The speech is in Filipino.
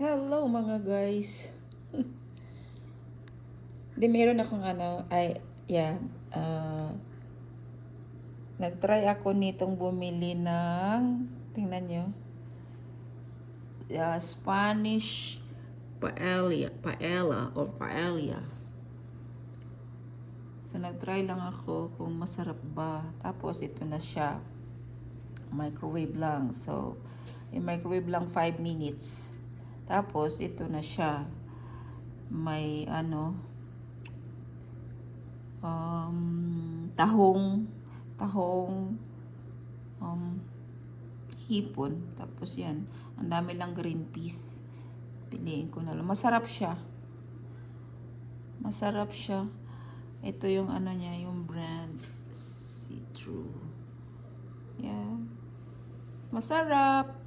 Hello mga guys. Di meron akong nag-try ako nitong bumili ng, tingnan nyo, Spanish paella. So nag-try lang ako kung masarap ba. Tapos ito na siya. Microwave lang. So, i-microwave lang 5 minutes. Tapos ito na siya. May tahong hipon. Tapos yan, ang dami lang green peas. Piliin ko na lang. Masarap siya. Ito yung niya, yung brand See-Through. Yeah. Masarap.